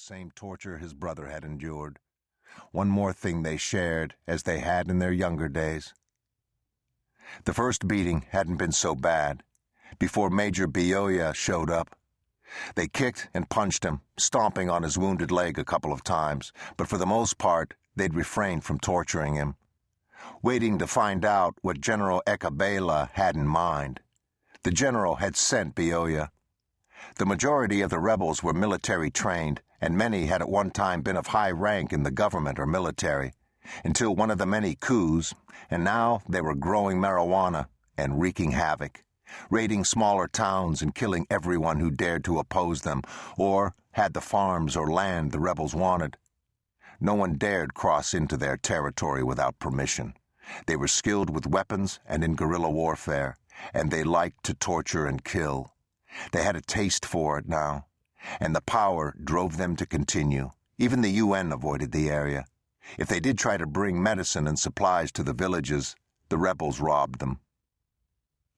same torture his brother had endured. One more thing they shared, as they had in their younger days. The first beating hadn't been so bad. Before Major Bioya showed up, they kicked and punched him, stomping on his wounded leg a couple of times, but for the most part, they'd refrained from torturing him, waiting to find out what General Ekabela had in mind. The general had sent Bioya. The majority of the rebels were military trained, and many had at one time been of high rank in the government or military, until one of the many coups, and now they were growing marijuana and wreaking havoc, raiding smaller towns and killing everyone who dared to oppose them, or had the farms or land the rebels wanted. No one dared cross into their territory without permission. They were skilled with weapons and in guerrilla warfare, and they liked to torture and kill. They had a taste for it now, and the power drove them to continue. Even the UN avoided the area. If they did try to bring medicine and supplies to the villages, the rebels robbed them.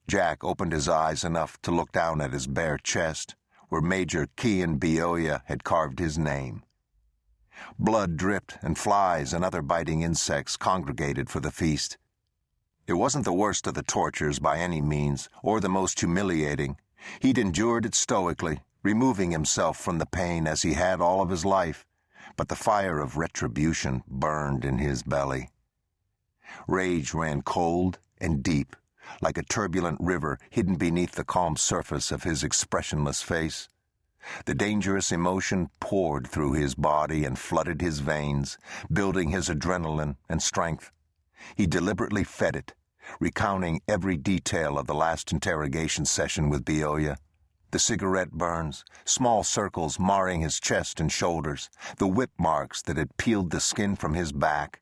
Jack opened his eyes enough to look down at his bare chest, where Major Feehan Bioya had carved his name. Blood dripped, and flies and other biting insects congregated for the feast. It wasn't the worst of the tortures by any means, or the most humiliating. He'd endured it stoically, removing himself from the pain as he had all of his life, but the fire of retribution burned in his belly. Rage ran cold and deep, like a turbulent river hidden beneath the calm surface of his expressionless face. The dangerous emotion poured through his body and flooded his veins, building his adrenaline and strength. He deliberately fed it, recounting every detail of the last interrogation session with Bioya. The cigarette burns, small circles marring his chest and shoulders, the whip marks that had peeled the skin from his back.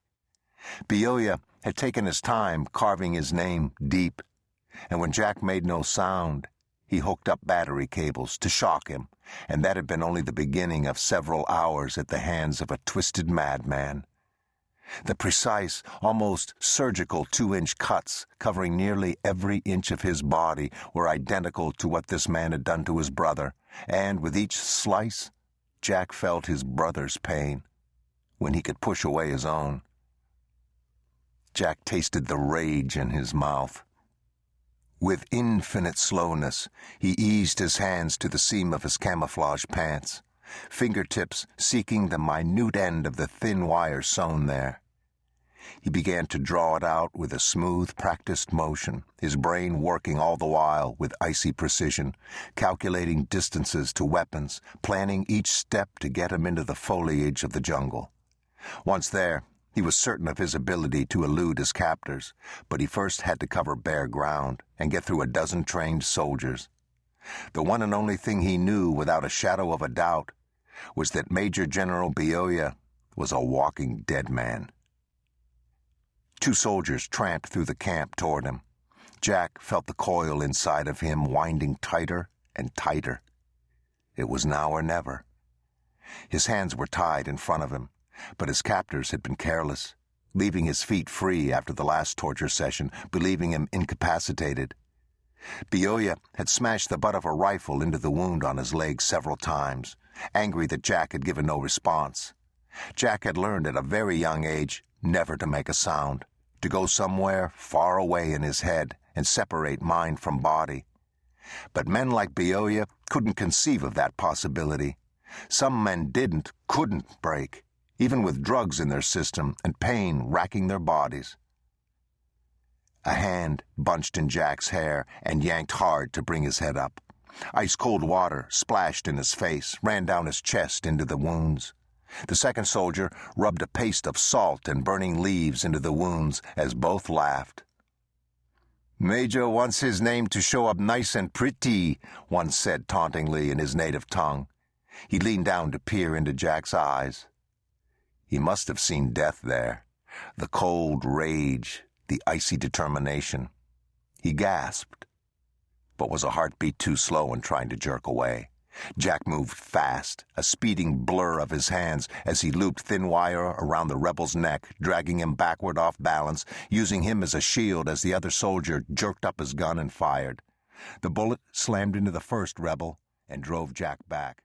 Bioya had taken his time carving his name deep, and when Jack made no sound, he hooked up battery cables to shock him, and that had been only the beginning of several hours at the hands of a twisted madman. The precise, almost surgical 2-inch cuts covering nearly every inch of his body were identical to what this man had done to his brother, and with each slice, Jack felt his brother's pain, when he could push away his own. Jack tasted the rage in his mouth. With infinite slowness, he eased his hands to the seam of his camouflage pants, fingertips seeking the minute end of the thin wire sewn there. He began to draw it out with a smooth, practiced motion, his brain working all the while with icy precision, calculating distances to weapons, planning each step to get him into the foliage of the jungle. Once there, he was certain of his ability to elude his captors, but he first had to cover bare ground and get through a dozen trained soldiers. The one and only thing he knew without a shadow of a doubt was that Major General Bioya was a walking dead man. 2 soldiers tramped through the camp toward him. Jack felt the coil inside of him winding tighter and tighter. It was now or never. His hands were tied in front of him, but his captors had been careless, leaving his feet free after the last torture session, believing him incapacitated. Bioya had smashed the butt of a rifle into the wound on his leg several times, angry that Jack had given no response. Jack had learned at a very young age never to make a sound, to go somewhere far away in his head and separate mind from body. But men like Bioya couldn't conceive of that possibility. Some men couldn't break, even with drugs in their system and pain racking their bodies. A hand bunched in Jack's hair and yanked hard to bring his head up. Ice-cold water splashed in his face, ran down his chest into the wounds. The second soldier rubbed a paste of salt and burning leaves into the wounds as both laughed. "Major wants his name to show up nice and pretty," one said tauntingly in his native tongue. He leaned down to peer into Jack's eyes. He must have seen death there, the cold rage, the icy determination. He gasped, but was a heartbeat too slow in trying to jerk away. Jack moved fast, a speeding blur of his hands as he looped thin wire around the rebel's neck, dragging him backward off balance, using him as a shield as the other soldier jerked up his gun and fired. The bullet slammed into the first rebel and drove Jack back.